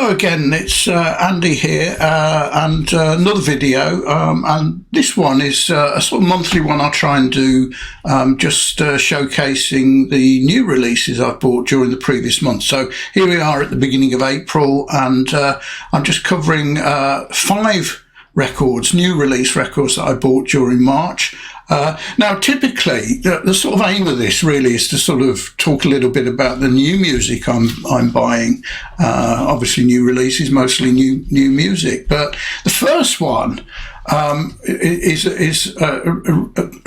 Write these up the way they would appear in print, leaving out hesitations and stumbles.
Hello again, it's Andy here, and another video, and this one is a sort of monthly one I try and do, just showcasing the new releases I've bought during the previous month. So here we are at the beginning of April, and I'm just covering 5 records, new release records that I bought during March. Now, typically, the sort of aim of this really is to sort of talk a little bit about the new music I'm buying. Obviously, new releases, mostly new music. But the first one is a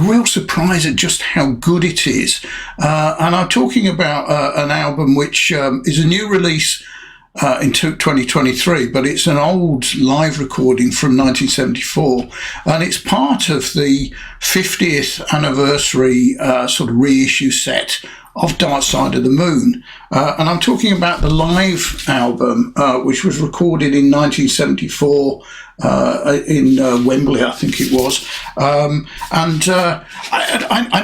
real surprise at just how good it is. And I'm talking about an album which is a new release in 2023, but it's an old live recording from 1974, and it's part of the 50th anniversary sort of reissue set of Dark Side of the Moon. And I'm talking about the live album, which was recorded in 1974 in Wembley, I think it was. I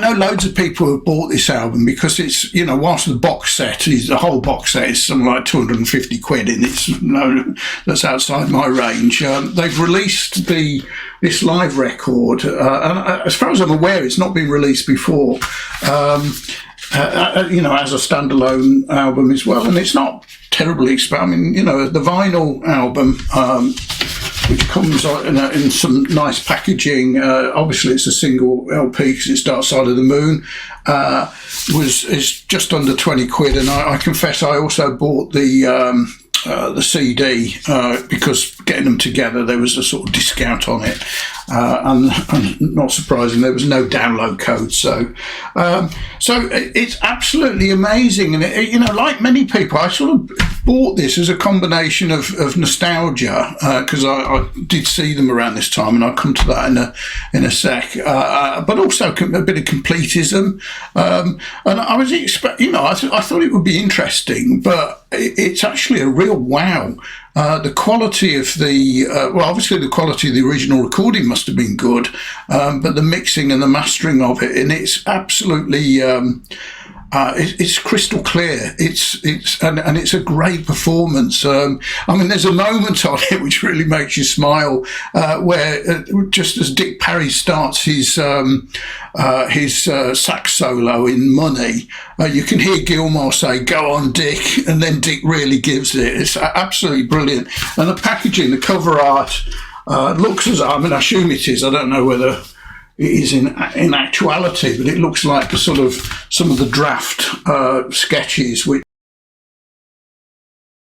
know loads of people have bought this album because it's, you know, whilst the whole box set is something like 250 quid, and it's that's outside my range. They've released this live record, and as far as I'm aware, it's not been released before. You know, as a standalone album as well, and it's not terribly expensive. I mean, you know, the vinyl album, which comes in some nice packaging. Obviously, it's a single LP because it's Dark Side of the Moon. Is just under 20 quid, and I confess I also bought the CD because getting them together there was a sort of discount on it, and not surprising there was no download code. So it's absolutely amazing, and you know, like many people, I sort of bought this as a combination of nostalgia because I did see them around this time, and I'll come to that in a sec. But also a bit of completism, and I was I thought it would be interesting, but it's actually a real wow. The quality of obviously the quality of the original recording must have been good, but the mixing and the mastering of it, and it's absolutely it's crystal clear. It's a great performance. I mean, there's a moment on it which really makes you smile, where just as Dick Parry starts his sax solo in Money, you can hear Gilmour say, "Go on, Dick," and then Dick really gives it. It's absolutely brilliant. And the packaging, the cover art, looks as, I mean, I assume it is. I don't know whether it is in actuality, but it looks like some of the draft sketches which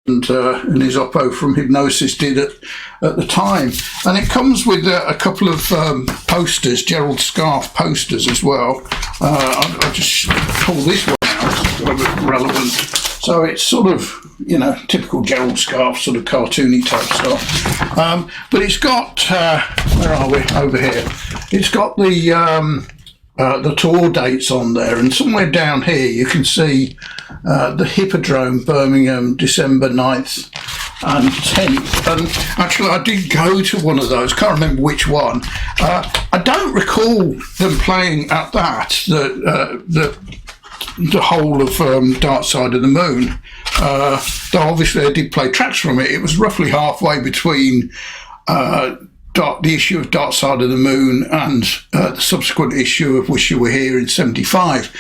and his oppo from Hipgnosis did at the time. And it comes with a couple of posters, Gerald Scarfe posters as well. I'll just pull this one out, it's relevant. So it's sort of, you know, typical Gerald Scarfe sort of cartoony type stuff. But it's got, where are we? Over here. It's got the tour dates on there, and somewhere down here you can see the Hippodrome, Birmingham, December 9th and 10th. And actually I did go to one of those, can't remember which one. I don't recall them playing at that, the whole of Dark Side of the Moon. Though obviously I did play tracks from it. It was roughly halfway between the issue of Dark Side of the Moon and the subsequent issue of Wish You Were Here in 75.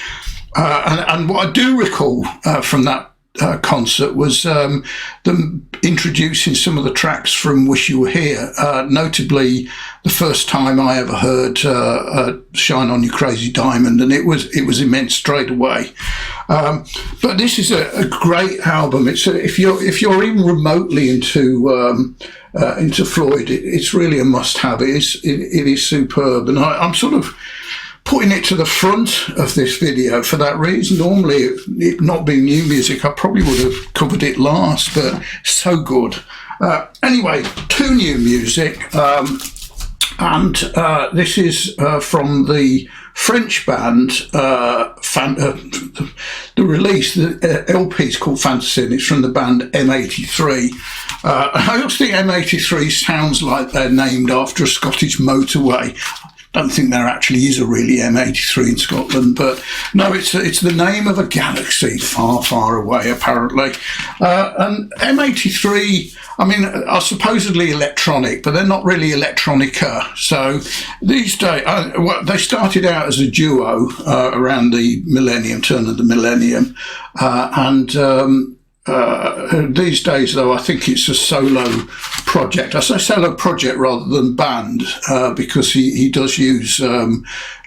And what I do recall from that concert was them introducing some of the tracks from Wish You Were Here, notably the first time I ever heard Shine On You Crazy Diamond, and it was immense straight away. But this is a great album. It's if you're even remotely into Floyd, it's really a must-have. It is superb, and I'm sort of putting it to the front of this video for that reason. Normally, it not being new music, I probably would have covered it last, but so good. Anyway, 2 new music, and this is from the French band, the release, the LP is called Fantasy, and it's from the band M83. I also think M83 sounds like they're named after a Scottish motorway. don't think there actually is a really M83 in Scotland, but no, it's the name of a galaxy far, far away, apparently. And M83, I mean, are supposedly electronic, but they're not really electronica. So these days, they started out as a duo around the millennium, turn of the millennium, and these days, though, I think it's a solo project. I say solo project rather than band, because he does use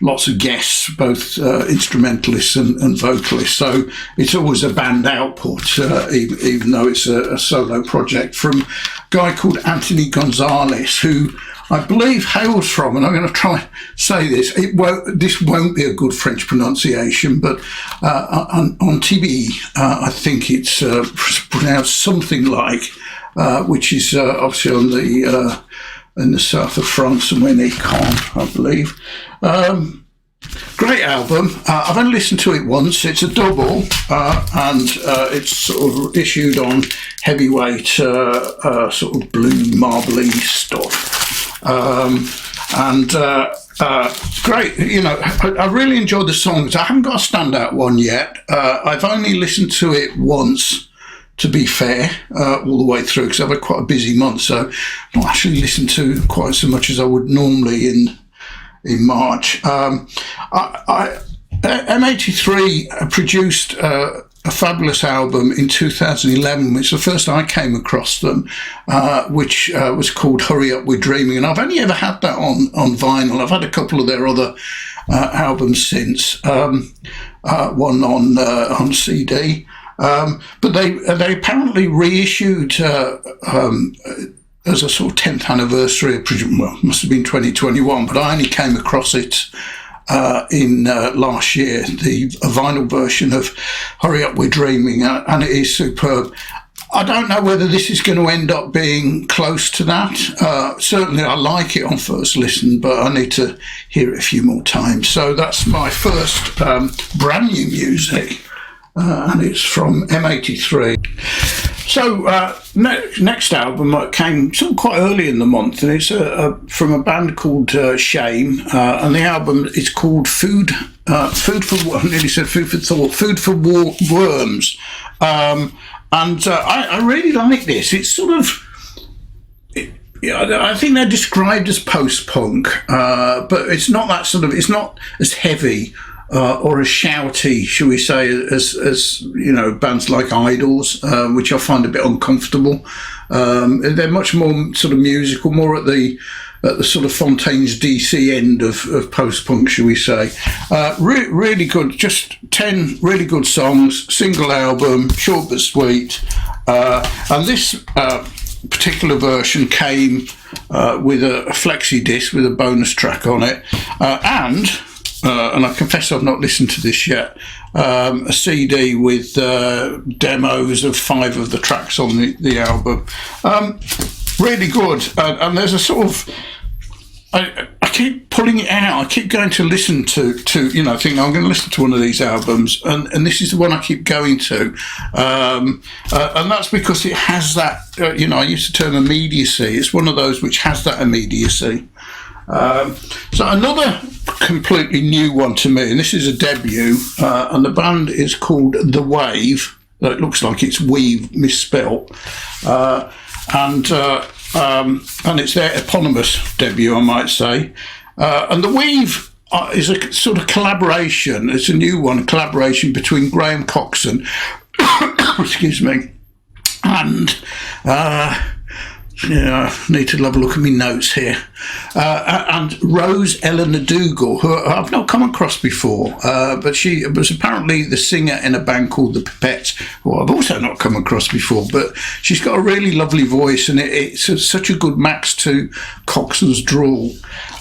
lots of guests, both instrumentalists and vocalists. So it's always a band output, even though it's a solo project, from a guy called Anthony Gonzalez, who I believe hails from, and I'm going to try and say this, this won't be a good French pronunciation, but on TV, I think it's pronounced something like, which is obviously on in the south of France, somewhere near Caen, I believe. Great album. I've only listened to it once. It's a double, and it's sort of issued on heavyweight, sort of blue marbly stuff. Great, you know, I really enjoyed the songs. I haven't got a standout one yet. I've only listened to it once, to be fair, all the way through, because I've had quite a busy month, so I've not actually listened to quite so much as I would normally in March. M83 produced a fabulous album in 2011, which was the first I came across them, which was called Hurry Up We're Dreaming, and I've only ever had that on vinyl. I've had a couple of their other albums since, one on CD, but they apparently reissued as a sort of 10th anniversary, well, must have been 2021, but I only came across it in last year, the vinyl version of Hurry Up We're Dreaming, and it is superb. I don't know whether this is going to end up being close to that. Certainly I like it on first listen, but I need to hear it a few more times. So that's my first brand new music, and it's from M83. So next album came sort of quite early in the month, and it's from a band called Shame, and the album is called Food for I nearly said Food for Thought, Food for Worms, and I really like this. It's sort of, I think they're described as post-punk, but it's not that sort of, it's not as heavy or as shouty, shall we say, as you know, bands like Idols, which I find a bit uncomfortable. They're much more sort of musical, more at the sort of Fontaine's DC end of post-punk, shall we say. Really good, just 10 really good songs, single album, short but sweet. And this particular version came with a flexi disc with a bonus track on it, and I confess I've not listened to this yet, a CD with demos of 5 of the tracks on the album. Really good, and there's a sort of, I keep pulling it out. I keep going to listen to you know, think I'm going to listen to one of these albums, and this is the one I keep going to, and that's because it has that, you know, I use the term immediacy. It's one of those which has that immediacy. So another completely new one to me, and this is a debut, and the band is called The Wave. It looks like it's weave misspelt, and it's their eponymous debut, I might say. And The Weave is a sort of collaboration. It's a new one, a collaboration between Graham Coxon, excuse me, and I need to have a look at my notes here. And Rose Eleanor Dougal, who I've not come across before, but she was apparently the singer in a band called The Pipettes, who I've also not come across before, but she's got a really lovely voice, and it's such a good match to Coxon's drawl.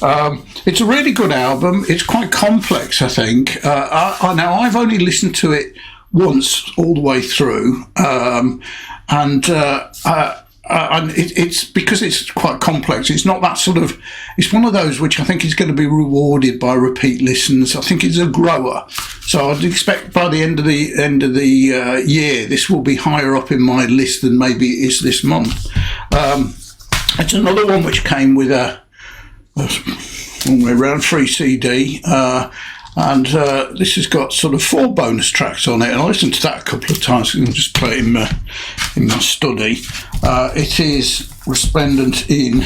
It's a really good album. It's quite complex, I think. Now, I've only listened to it once all the way through, and it's because it's quite complex. It's not that sort of. It's one of those which I think is going to be rewarded by repeat listens. I think it's a grower, so I'd expect by the end of the year, this will be higher up in my list than maybe it is this month. It's another one which came with a long way around, free CD. And this has got sort of 4 bonus tracks on it, and I listened to that a couple of times. I'm just play it in my study. It is resplendent in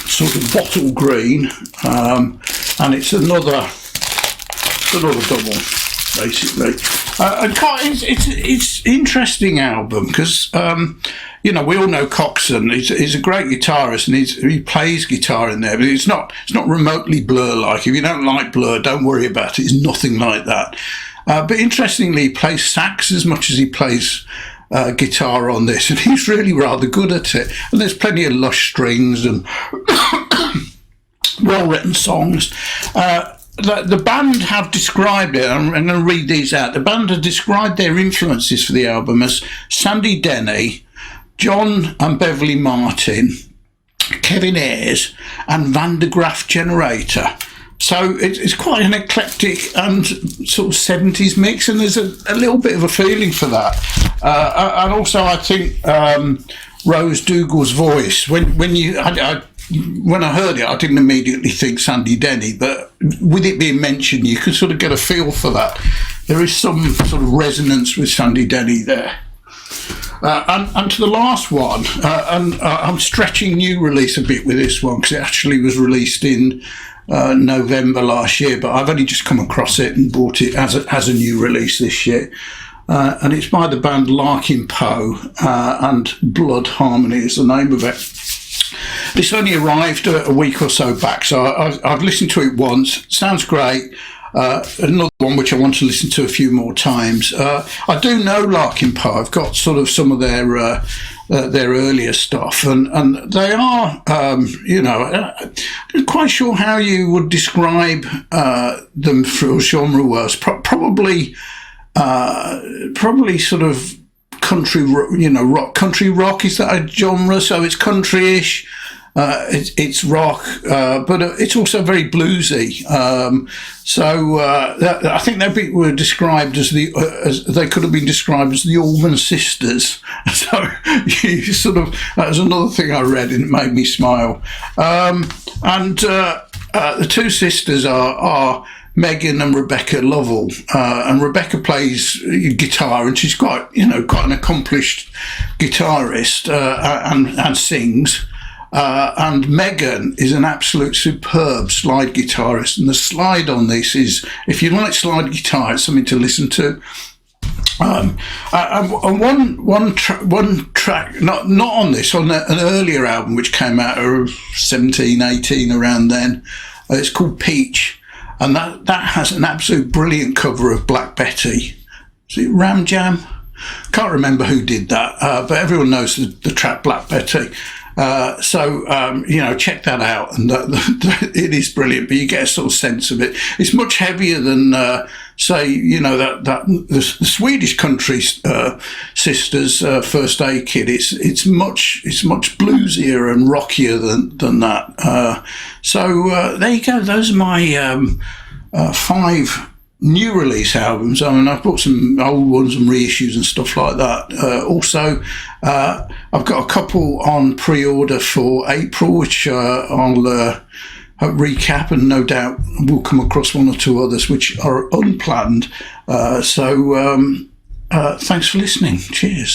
sort of bottle green, and it's another double, basically. And it's interesting album because we all know Coxon. He's a great guitarist, and he plays guitar in there, but it's not remotely Blur-like. If you don't like Blur, don't worry about it. It's nothing like that. But interestingly, he plays sax as much as he plays guitar on this, and he's really rather good at it. And there's plenty of lush strings and well-written songs. The band have described it, I'm going to read these out. The band have described their influences for the album as Sandy Denny, John and Beverly Martin, Kevin Ayers, and Van de Graaff Generator. So it's quite an eclectic and sort of 70s mix, and there's a little bit of a feeling for that. And also, I think Rose Dougal's voice, when I heard it, I didn't immediately think Sandy Denny, but with it being mentioned, you could sort of get a feel for that. There is some sort of resonance with Sandy Denny there. And to the last one, and I'm stretching new release a bit with this one because it actually was released in November last year, but I've only just come across it and bought it as a new release this year. And it's by the band Larkin Poe, and Blood Harmony is the name of it. This only arrived a week or so back, so I've listened to it once. Sounds great. Another one which I want to listen to a few more times. I do know Larkin Poe. I've got sort of some of their earlier stuff, and they are, I'm not quite sure how you would describe them for genre-wise. Probably sort of country, rock. Country rock, is that a genre? So it's country-ish. It's rock, but it's also very bluesy. I think they were described as they could have been described as the Allman Sisters. So that was another thing I read, and it made me smile. The two sisters are Megan and Rebecca Lovell, and Rebecca plays guitar, and she's quite an accomplished guitarist, and sings. And Megan is an absolute superb slide guitarist, and the slide on this is, if you like slide guitar, it's something to listen to. And one track, not on this, on an earlier album which came out of 17, 18, around then. It's called Peach, and that has an absolute brilliant cover of Black Betty. Is it Ram Jam? Can't remember who did that, but everyone knows the track Black Betty. Check that out, and it is brilliant. But you get a sort of sense of it. It's much heavier than, the Swedish country sisters, First Aid Kid. It's much bluesier and rockier than that. There you go. Those are my 5 new release albums. I mean, I've bought some old ones and reissues and stuff like that. Also, I've got a couple on pre-order for April, which I'll recap, and no doubt we'll come across 1 or 2 others which are unplanned. Thanks for listening. Cheers.